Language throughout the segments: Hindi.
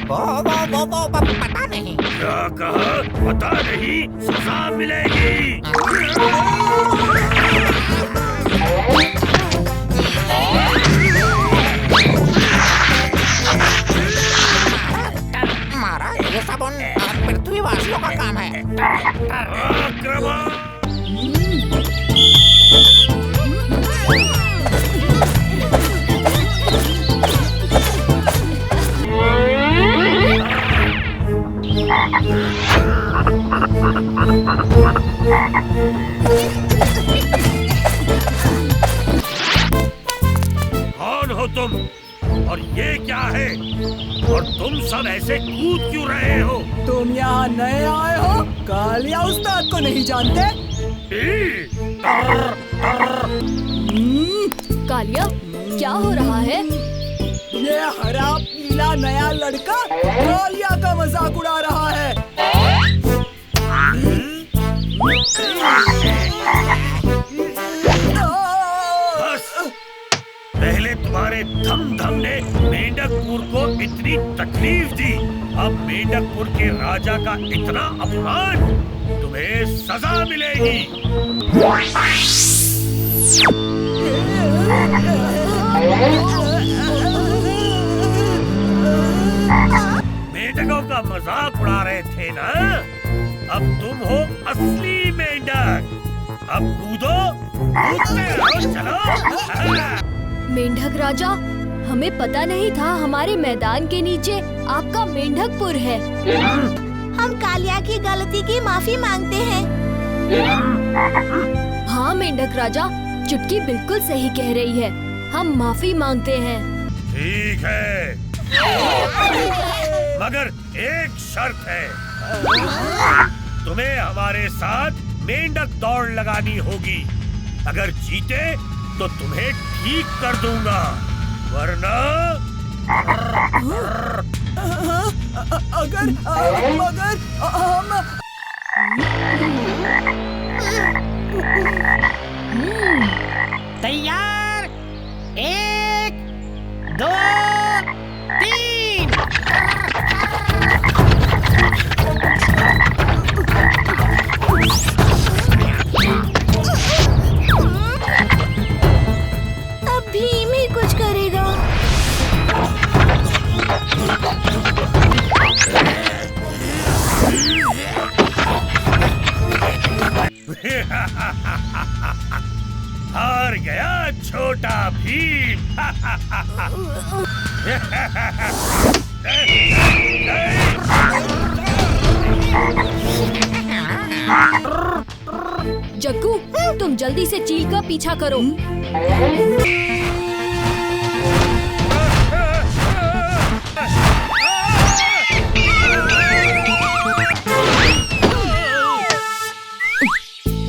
वो पता नहीं। क्या कहा? पता नहीं? सजा मिलेगी। मारा, ये सब उन पृथ्वीवासियों का काम है। आक्रमण! कौन हो तुम? और ये क्या है? और तुम सब ऐसे कूद क्यों रहे हो? तुम यहाँ नए आए हो? कालिया उस्ताद को नहीं जानते? कालिया, क्या हो रहा है? ये हरा पीला नया लड़का कालिया का मजाक उड़ा रहा है। बस! पहले तुम्हारे धम ने मेंढकपुर को इतनी तकलीफ दी, अब मेंढकपुर के राजा का इतना अपमान, तुम्हें सजा मिलेगी। मेंढकों का मजाक उड़ा रहे थे ना? अब तुम हो असली मेंढक। अब कूदो, कूदते रहो, चलो। मेंढक राजा, हमें पता नहीं था हमारे मैदान के नीचे आपका मेंढकपुर है। हम कालिया की गलती की माफी मांगते हैं। हाँ मेंढक राजा, चुटकी बिल्कुल सही कह रही है। हम माफी मांगते हैं। ठीक है, मगर एक शर्त है। तुम्हें हमारे साथ मेंढक दौड़ लगानी होगी। अगर जीते तो तुम्हें ठीक कर दूंगा, वरना अगर हम तैयार, 1, 2, 3। अब भीम ही कुछ करेगा। हार गया छोटा भीम। जग्गू, तुम जल्दी से चील का पीछा करो।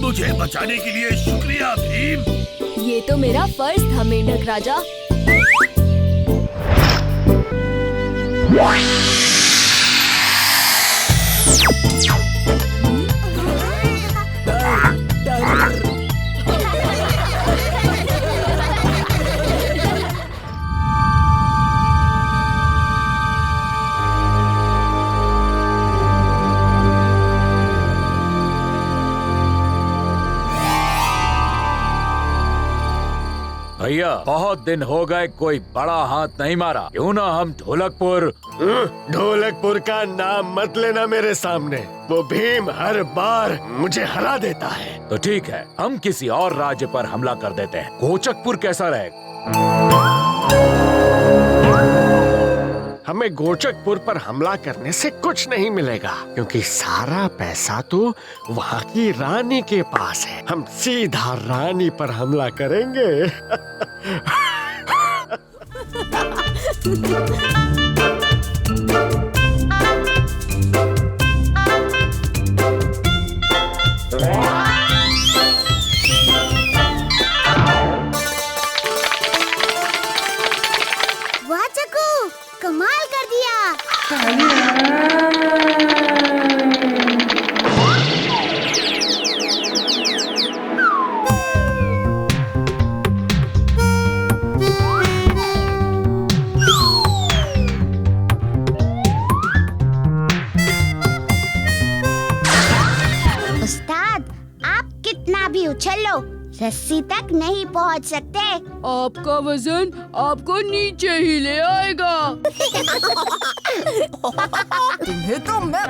मुझे बचाने के लिए शुक्रिया भीम। ये तो मेरा फर्ज था मेंढक राजा। भैया, बहुत दिन हो गए कोई बड़ा हाथ नहीं मारा। क्यों ना हम ढोलकपुर का नाम मत लेना मेरे सामने। वो भीम हर बार मुझे हरा देता है। तो ठीक है, हम किसी और राज्य पर हमला कर देते हैं। गोचकपुर कैसा रहेगा? हमें गोचकपुर पर हमला करने से कुछ नहीं मिलेगा, क्योंकि सारा पैसा तो वहाँ की रानी के पास है। हम सीधा रानी पर हमला करेंगे। वाह चक्कू, कमाल कर दिया। उछल लो, रस्सी तक नहीं पहुंच सकते। आपका वजन आपको नीचे ही ले आएगा। तुम्हें तो मैं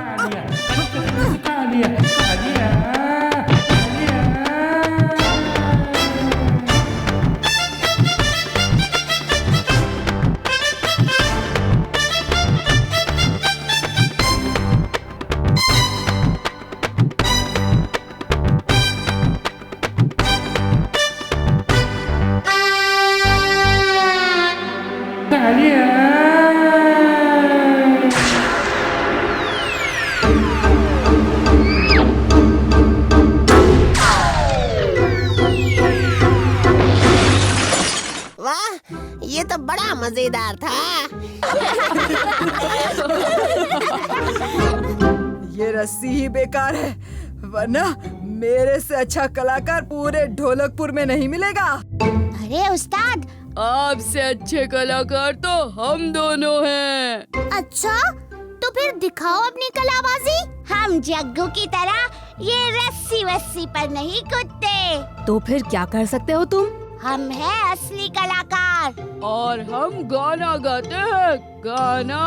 ये तो बड़ा मजेदार था। ये रस्सी ही बेकार है, वरना मेरे से अच्छा कलाकार पूरे ढोलकपुर में नहीं मिलेगा। अरे उस्ताद, आपसे अच्छे कलाकार तो हम दोनों हैं। अच्छा तो फिर दिखाओ अपनी कलाबाजी। हम जग्गू की तरह ये रस्सी वस्सी पर नहीं कूदते। तो फिर क्या कर सकते हो तुम? हम हैं असली कलाकार। और हम गाना गाते हैं, गाना।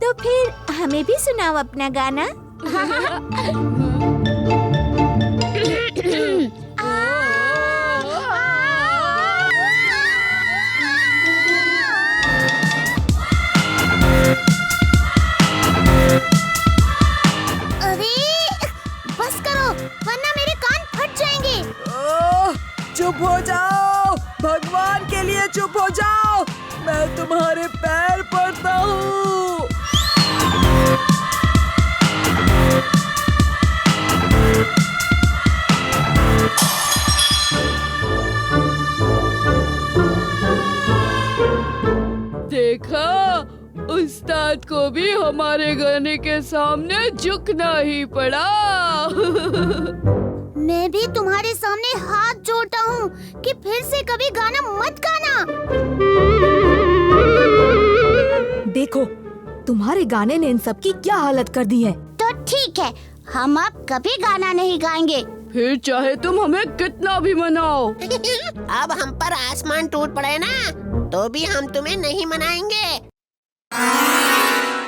तो फिर हमें भी सुनाओ अपना गाना। अरे बस करो, वरना मेरे कान फट जाएंगे। चुप हो जाओ, भगवान के लिए चुप हो जाओ। मैं तुम्हारे पैर पड़ता हूँ। देखा, उस्ताद को भी हमारे गाने के सामने झुकना ही पड़ा। मैं भी तुम्हारे सामने हाथ जोड़ता हूँ कि फिर से कभी गाना मत गाना। देखो, तुम्हारे गाने ने इन सब की क्या हालत कर दी है। तो ठीक है, हम अब कभी गाना नहीं गाएंगे। फिर चाहे तुम हमें कितना भी मनाओ। अब हम पर आसमान टूट पड़े ना, तो भी हम तुम्हें नहीं मनाएंगे।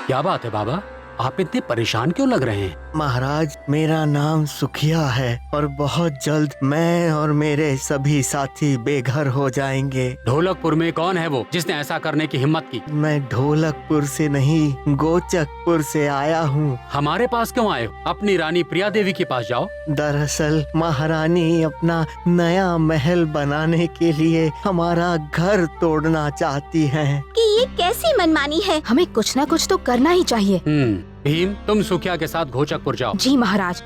क्या बात है बाबा, आप इतने परेशान क्यों लग रहे हैं? महाराज, मेरा नाम सुखिया है और बहुत जल्द मैं और मेरे सभी साथी बेघर हो जाएंगे। ढोलकपुर में कौन है वो जिसने ऐसा करने की हिम्मत की? मैं ढोलकपुर से नहीं, गोचकपुर से आया हूँ। हमारे पास क्यों आए हो? अपनी रानी प्रिया देवी के पास जाओ। दरअसल महारानी अपना नया महल बनाने के लिए हमारा घर तोड़ना चाहती हैं। कि ये कैसी मनमानी है? हमें कुछ ना कुछ तो करना ही चाहिए। भीम, तुम सुखिया के साथ घोचकपुर जाओ। जी महाराज।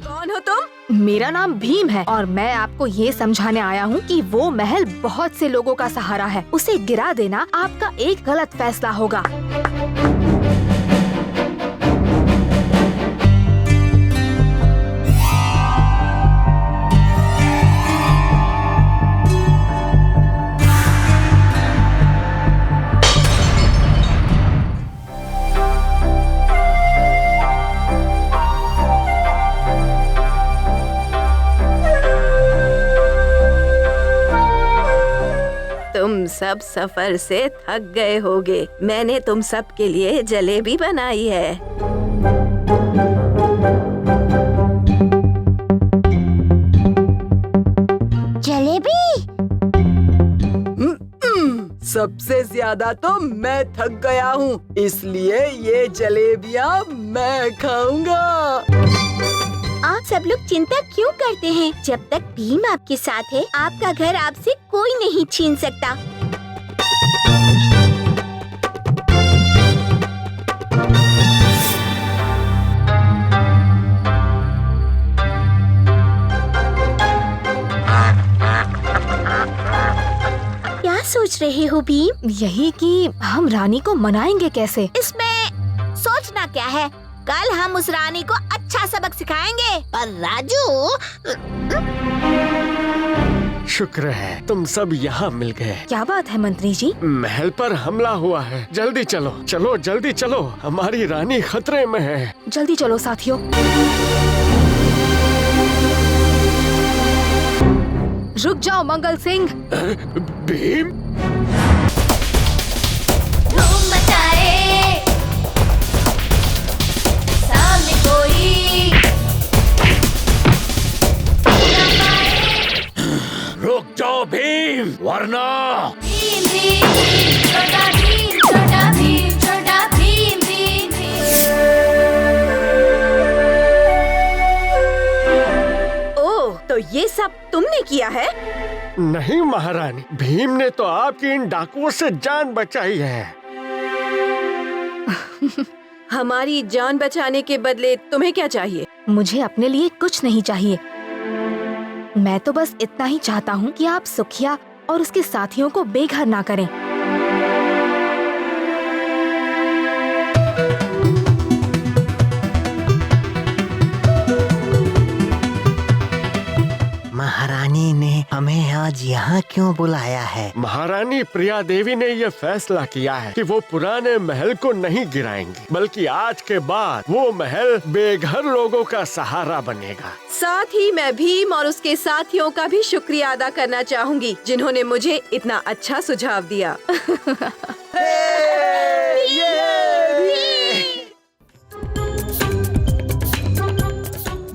कौन हो तुम? मेरा नाम भीम है और मैं आपको ये समझाने आया हूँ कि वो महल बहुत से लोगों का सहारा है। उसे गिरा देना आपका एक गलत फैसला होगा। तुम सब सफर से थक गए होगे। मैंने तुम सब के लिए जलेबी बनाई है। जलेबी? सबसे ज्यादा तो मैं थक गया हूँ, इसलिए ये जलेबियाँ मैं खाऊंगा। आप सब लोग चिंता क्यों करते हैं? जब तक भीम आपके साथ है, आपका घर आपसे कोई नहीं छीन सकता। क्या सोच रहे हो भीम? यही कि हम रानी को मनाएंगे कैसे। इसमें सोचना क्या है? कल हम उस रानी को अच्छा सबक सिखाएंगे। पर राजू, शुक्र है तुम सब यहाँ मिल गए। क्या बात है मंत्री जी? महल पर हमला हुआ है, जल्दी चलो चलो जल्दी चलो, हमारी रानी खतरे में है। जल्दी चलो साथियों। रुक जाओ मंगल सिंह। भीम, धूम मचाए, सामने कोई रुक जाओ भीम, वरना भीम भीम भीम, छोटा भीम छोटा भीम छोटा भीम भीम भीम। ओह, तो ये सब तुमने किया है? नहीं महारानी, भीम ने तो आपकी इन डाकुओं से जान बचाई है। हमारी जान बचाने के बदले तुम्हें क्या चाहिए? मुझे अपने लिए कुछ नहीं चाहिए। मैं तो बस इतना ही चाहता हूँ कि आप सुखिया और उसके साथियों को बेघर ना करें। महारानी ने हमें आज यहाँ क्यों बुलाया है? महारानी प्रिया देवी ने ये फैसला किया है कि वो पुराने महल को नहीं गिराएंगी, बल्कि आज के बाद वो महल बेघर लोगों का सहारा बनेगा। साथ ही मैं भीम और उसके साथियों का भी शुक्रिया अदा करना चाहूँगी, जिन्होंने मुझे इतना अच्छा सुझाव दिया।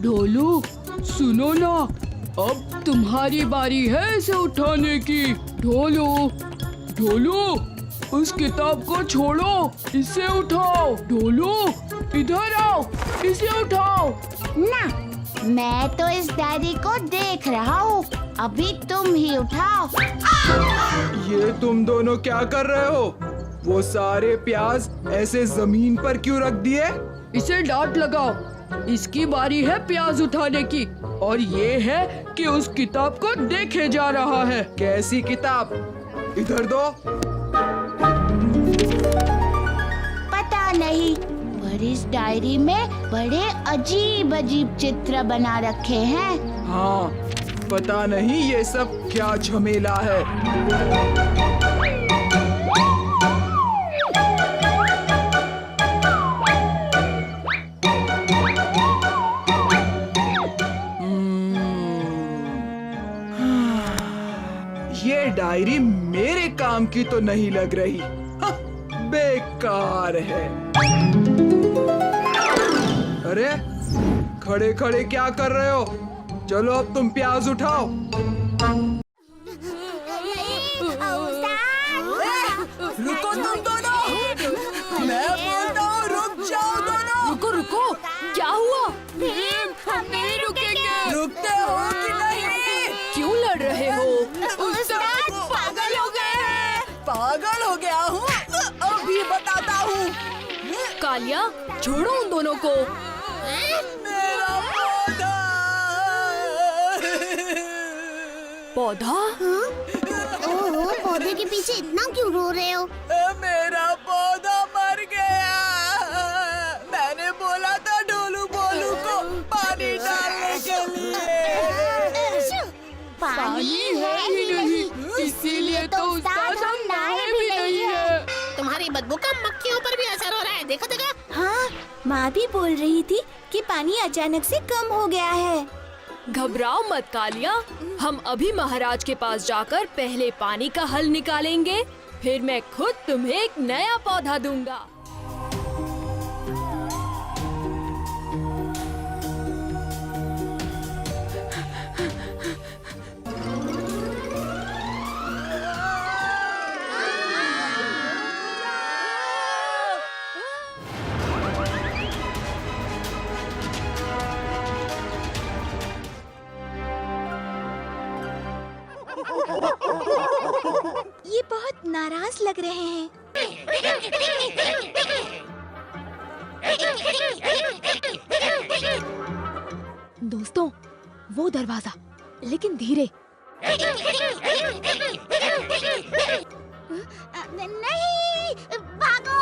ढोलू सुनो ना, अब तुम्हारी बारी है इसे उठाने की। ढोलू ढोलू, उस किताब को छोड़ो, इसे उठाओ। ढोलू इधर आओ, इसे उठाओ। ना, मैं तो इस डायरी को देख रहा हूँ, अभी तुम ही उठाओ। ये तुम दोनों क्या कर रहे हो? वो सारे प्याज ऐसे जमीन पर क्यों रख दिए? इसे डांट लगाओ, इसकी बारी है प्याज उठाने की, और ये है कि उस किताब को देखे जा रहा है। कैसी किताब? इधर दो। पता नहीं, पर इस डायरी में बड़े अजीब अजीब चित्र बना रखे हैं। हाँ, पता नहीं ये सब क्या झमेला है। ये डायरी मेरे काम की तो नहीं लग रही। हाँ, बेकार है। अरे खड़े खड़े क्या कर रहे हो? चलो अब तुम प्याज उठाओ। रुको तुम दोनों, मैं बोलता हूँ रुक जाओ दोनं। रुको रुको, क्या हुआ? हम नहीं रुकेंगे। रुकते हो कि नहीं? क्यों लड़ रहे हो? उस्ताद पागल हो गए हैं। पागल हो गया हूँ? अभी बताता हूँ। कालिया, छोड़ो उन दोनों को। मेरा पौधा। ओहो, पौधे के पीछे इतना क्यों रो रहे हो? मेरा पौधा मर गया। मैंने बोला था ढोलू बोलू को पानी डालने के लिए। पानी है ही नहीं, इसीलिए तो उस्ताद हम नहाए भी नहीं है। तुम्हारी बदबू का मक्खियों पर भी असर हो रहा है, देखो देखो। हाँ, माँ भी बोल रही थी कि पानी अचानक से कम हो गया है। घबराओ मत कालिया, हम अभी महाराज के पास जाकर पहले पानी का हल निकालेंगे, फिर मैं खुद तुम्हें एक नया पौधा दूंगा। ये बहुत नाराज लग रहे हैं। दोस्तों, वो दरवाजा, लेकिन धीरे। नहीं, भागो!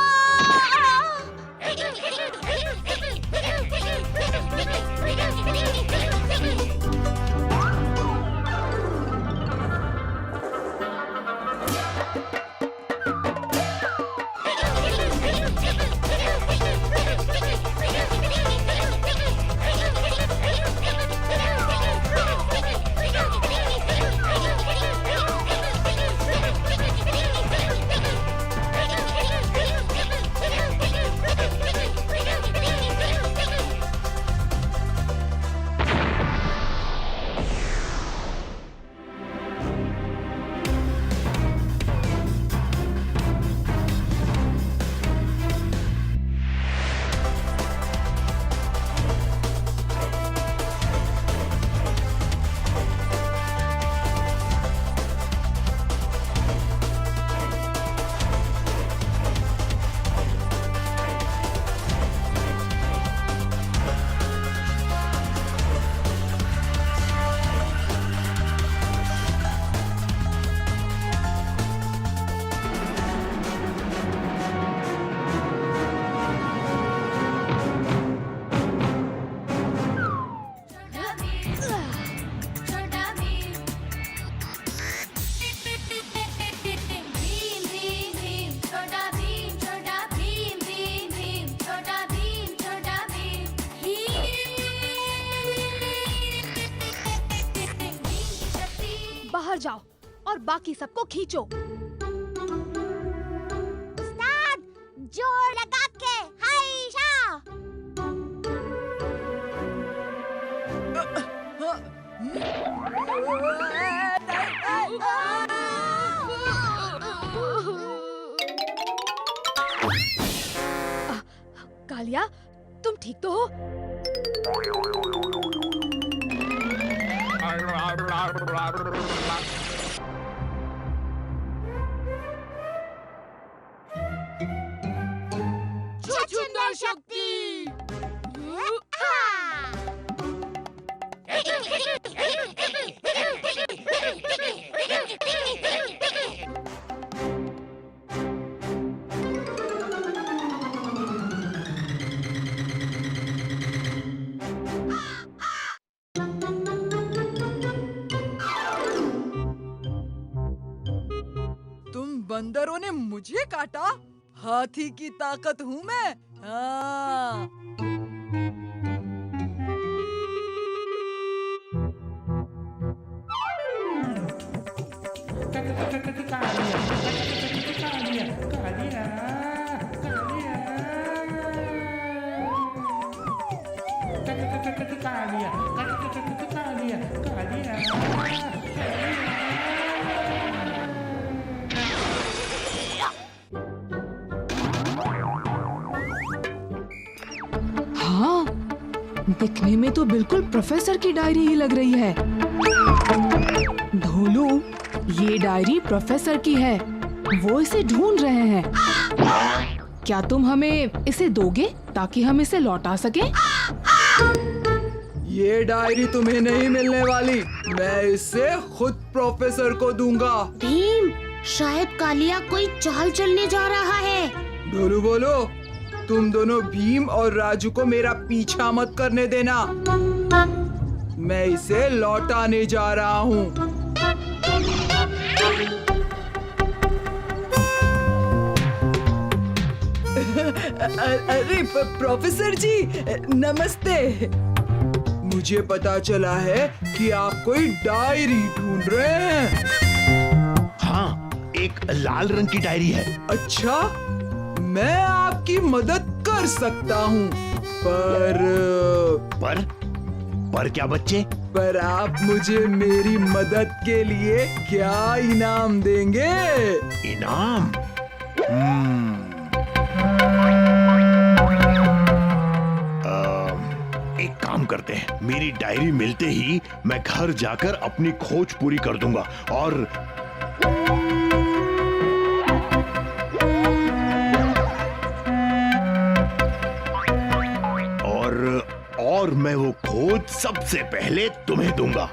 अंदर जाओ और बाकी सबको खींचो। उस्ताद, जोर लगा के हाइशा। कालिया, तुम ठीक तो हो? छुछुंदर शक्ति। तुम बंदरों ने मुझे काटा? हाथी की ताकत हूँ मैं। हाँ। हाँ, दिखने में तो बिल्कुल प्रोफेसर की डायरी ही लग रही है। ढोलू, ये डायरी प्रोफेसर की है। वो इसे ढूंढ रहे हैं। क्या तुम हमें इसे दोगे ताकि हम इसे लौटा सकें? ये डायरी तुम्हें नहीं मिलने वाली। मैं इसे खुद प्रोफेसर को दूंगा। भीम, शायद कालिया कोई चाल चलने जा रहा है। ढोलू बोलो, तुम दोनों भीम और राजू को मेरा पीछा मत करने देना। मैं इसे लौटाने जा रहा हूँ। अरे प्रोफेसर जी, नमस्ते। मुझे पता चला है कि आप कोई डायरी ढूंढ रहे हैं। हाँ, एक लाल रंग की डायरी है। अच्छा, मैं आपकी मदद कर सकता हूँ, पर क्या बच्चे? पर आप मुझे मेरी मदद के लिए क्या इनाम देंगे? इनाम? एक काम करते हैं, मेरी डायरी मिलते ही मैं घर जाकर अपनी खोज पूरी कर दूंगा और मैं वो खोज सबसे पहले तुम्हें दूंगा।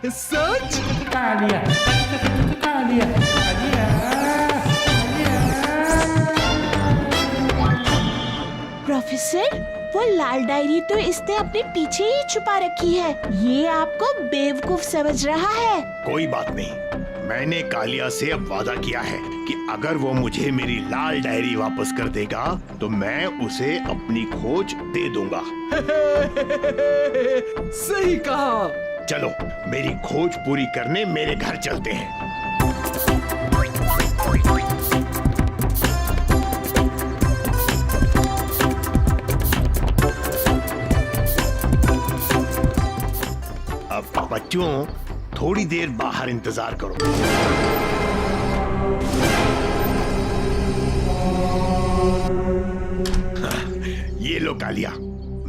सच? प्रोफेसर, वो लाल डायरी तो इसने अपने पीछे ही छुपा रखी है। ये आपको बेवकूफ समझ रहा है। कोई बात नहीं, मैंने कालिया से अब वादा किया है कि अगर वो मुझे मेरी लाल डायरी वापस कर देगा तो मैं उसे अपनी खोज दे दूंगा। सही कहा। चलो, मेरी खोज पूरी करने मेरे घर चलते हैं। अब बच्चों, थोड़ी देर बाहर इंतजार करो। ये लो कालिया,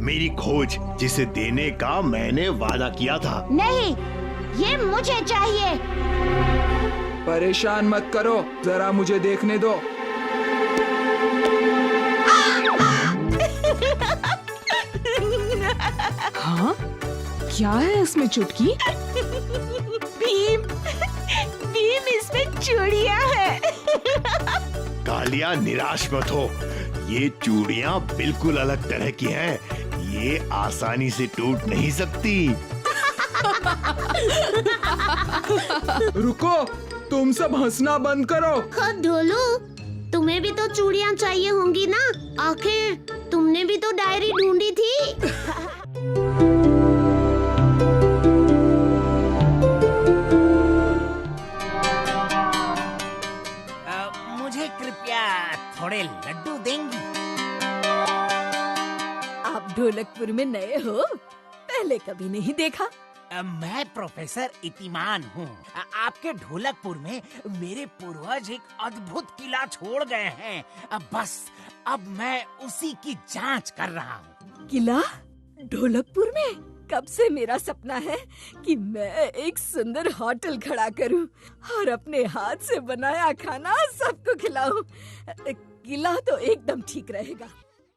मेरी खोज जिसे देने का मैंने वादा किया था। नहीं, ये मुझे चाहिए। परेशान मत करो, जरा मुझे देखने दो। हाँ? क्या है इसमें चुटकी? भीम, इसमें चूड़ियां है। कालिया, निराश मत हो। ये चूड़ियां बिल्कुल अलग तरह की हैं। ये आसानी से टूट नहीं सकती। रुको, तुम सब हंसना बंद करो। खुद ढोलू, तुम्हें भी तो चूड़ियां चाहिए होंगी ना? आखिर तुमने भी तो डायरी ढूंढी थी। पहले कभी नहीं देखा। मैं प्रोफेसर इतिमान हूँ। आपके ढोलकपुर में मेरे पूर्वज एक अद्भुत किला छोड़ गए हैं। बस अब मैं उसी की जांच कर रहा हूँ। किला ढोलकपुर में? कब से मेरा सपना है कि मैं एक सुंदर होटल खड़ा करूं और अपने हाथ से बनाया खाना सबको खिलाऊं। किला तो एकदम ठीक रहेगा।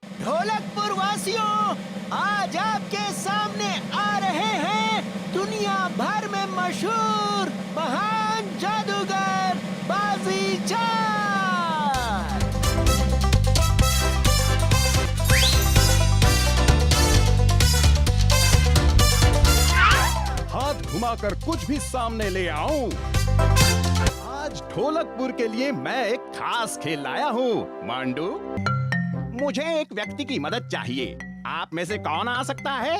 ढोलकपुर वासियों, आज आपके सामने आ रहे हैं दुनिया भर में मशहूर महान जादूगर बाजीचार। हाथ घुमाकर कुछ भी सामने ले आऊं। आज ढोलकपुर के लिए मैं एक खास खेल लाया हूँ। मांडू, मुझे एक व्यक्ति की मदद चाहिए। आप में से कौन आ सकता है?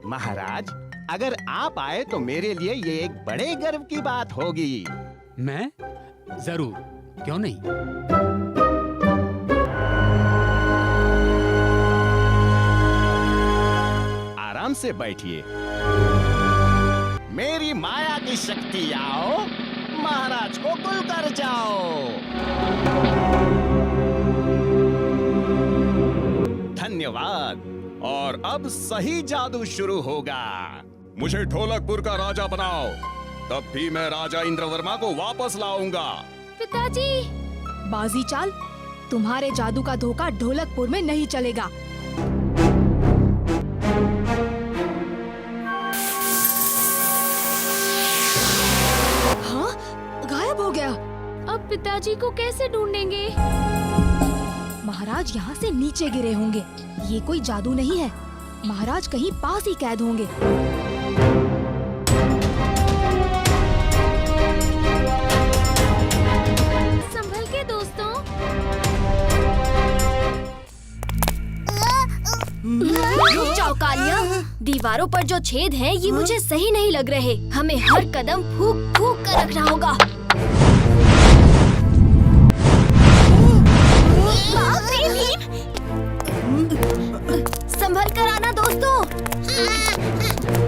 महाराज, अगर आप आए तो मेरे लिए ये एक बड़े गर्व की बात होगी। मैं? जरूर, क्यों नहीं। आराम से बैठिए। मेरी माया की शक्ति आओ, महाराज को गुल कर जाओ। धन्यवाद। और अब सही जादू शुरू होगा। मुझे ढोलकपुर का राजा बनाओ, तब भी मैं राजा इंद्रवर्मा को वापस लाऊंगा। पिताजी, बाजीचाल, तुम्हारे जादू का धोखा ढोलकपुर में नहीं चलेगा। हाँ, गायब हो गया। अब पिताजी को कैसे ढूंढेंगे? महाराज यहाँ से नीचे गिरे होंगे। ये कोई जादू नहीं है। महाराज कहीं पास ही कैद होंगे। संभल के दोस्तों। रुक जाओ कालिया, दीवारों पर जो छेद हैं ये मुझे सही नहीं लग रहे। हमें हर कदम फूंक फूंक कर रखना होगा। संभल कर आना दोस्तों।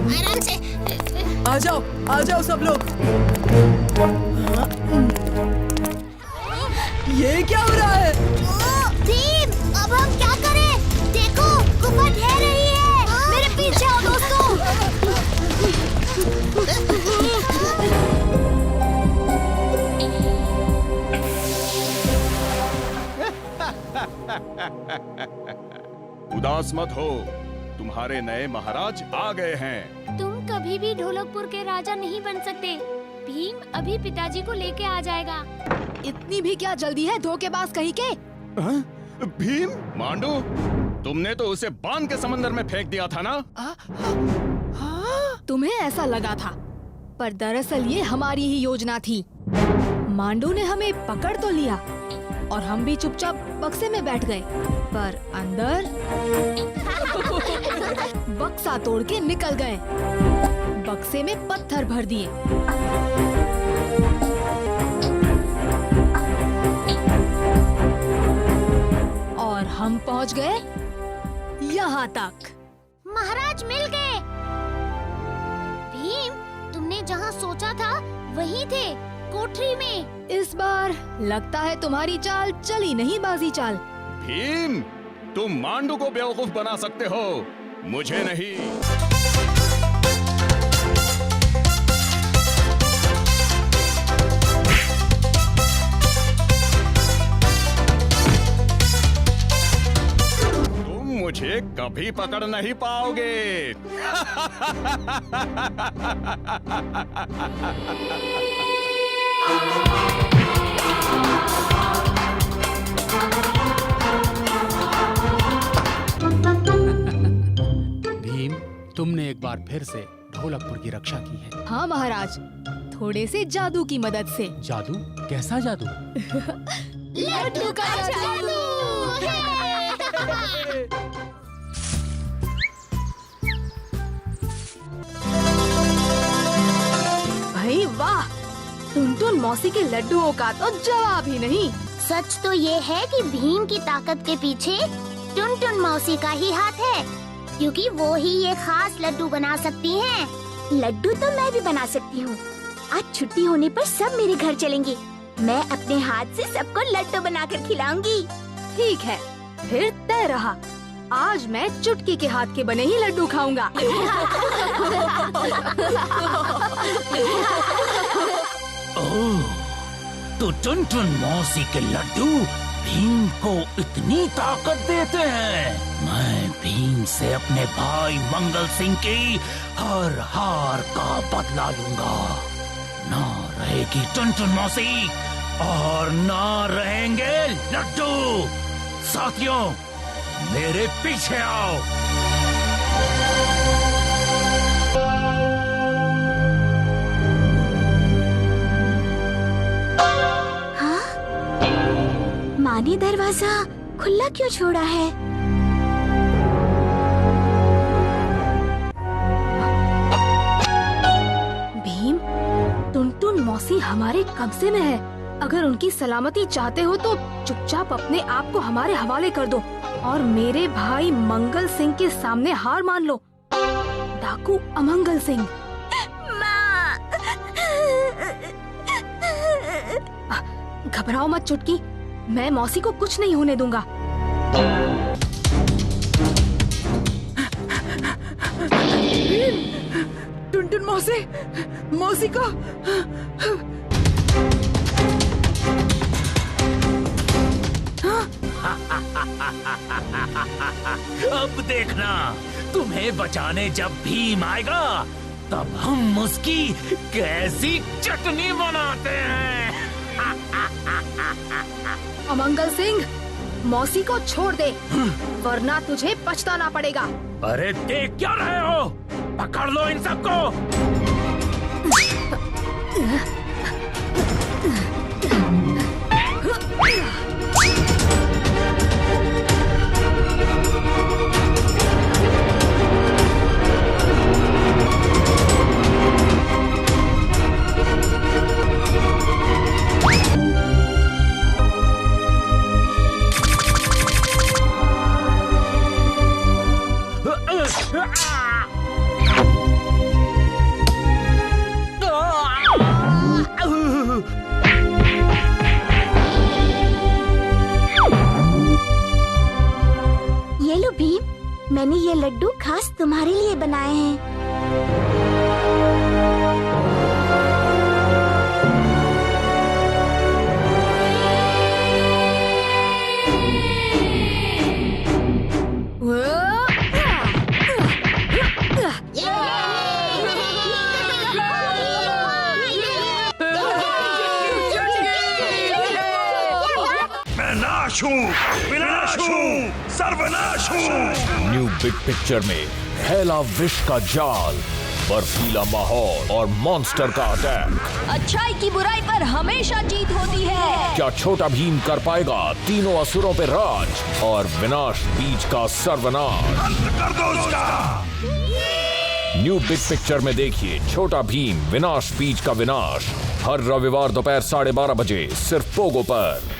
आराम से। आ जाओ सब लोग। ये क्या हो रहा है? भीम, अब हम क्या करें? देखो, गुफा ढह रही है। मेरे पीछे आओ दोस्तों। उदास मत हो, तुम्हारे नए महाराज आ गए हैं। तुम कभी भी ढोलकपुर के राजा नहीं बन सकते। भीम अभी पिताजी को लेके आ जाएगा। इतनी भी क्या जल्दी है, धोखेबाज कहीं के। भीम, मांडू, तुमने तो उसे बांध के समंदर में फेंक दिया था ना? तुम्हें ऐसा लगा था, पर दरअसल ये हमारी ही योजना थी। मांडू ने हमें पकड़ तो लिया और हम भी चुपचाप बक्से में बैठ गए, पर अंदर बक्सा तोड़ के निकल गए। बक्से में पत्थर भर दिए। और हम पहुंच गए यहाँ तक। महाराज मिल गए। भीम, तुमने जहाँ सोचा था वहीं थे, कोठरी में। इस बार लगता है तुम्हारी चाल चली नहीं, बाजीचाल। भीम, तुम मांडू को बेवकूफ बना सकते हो, मुझे नहीं। तुम मुझे कभी पकड़ नहीं पाओगे। भीम, तुमने एक बार फिर से ढोलकपुर की रक्षा की है। हाँ महाराज, थोड़े से जादू की मदद से। जादू? कैसा जादू? लड्डू का जादू। भाई वाह, टुनटुन मौसी के लड्डुओं का तो जवाब ही नहीं। सच तो ये है कि भीम की ताकत के पीछे टुनटुन मौसी का ही हाथ है। क्योंकि वो ही ये खास लड्डू बना सकती हैं। लड्डू तो मैं भी बना सकती हूँ। आज छुट्टी होने पर सब मेरे घर चलेंगे। मैं अपने हाथ से सबको लड्डू बनाकर खिलाऊंगी। ठीक है, फिर तय रहा। आज मैं चुटकी के हाथ के बने ही लड्डू खाऊंगा। ओह, तो टुनटुन मौसी के लड्डू भीम को इतनी ताकत देते हैं। मैं भीम से अपने भाई मंगल सिंह की हर हार का बदला लूंगा। ना रहेगी टुनटुन मौसी और ना रहेंगे लड्डू। साथियों, मेरे पीछे आओ। हाँ? माँ ने दरवाजा खुला क्यों छोड़ा है? भीम, टुनटुन मौसी हमारे कब्जे में है। अगर उनकी सलामती चाहते हो तो चुपचाप अपने आप को हमारे हवाले कर दो और मेरे भाई मंगल सिंह के सामने हार मान लो। डाकू अमंगल सिंह। घबराओ मत चुटकी, मैं मौसी को कुछ नहीं होने दूंगा। टुनटुन मौसी, मौसी को अब देखना, तुम्हें बचाने जब भीम आएगा तब हम उसकी कैसी चटनी बनाते हैं। अमंगल सिंह, मौसी को छोड़ दे, वरना तुझे पछताना पड़ेगा। अरे देख क्या रहे हो? पकड़ लो इन सबको। ये लो भीम, मैंने ये लड्डू खास तुम्हारे लिए बनाए हैं। विनाश हूँ, सर्वनाश हूँ। न्यू बिग पिक्चर में फैला विष का जाल, बर्फीला माहौल और मॉन्स्टर का अटैक। अच्छाई की बुराई पर हमेशा जीत होती है। क्या छोटा भीम कर पाएगा तीनों असुरों पे राज और विनाश बीज का सर्वनाश? कर दो उसका। न्यू बिग पिक्चर में देखिए छोटा भीम विनाश बीज का विनाश, हर रविवार दोपहर 12:30 बजे सिर्फ पोगो पर।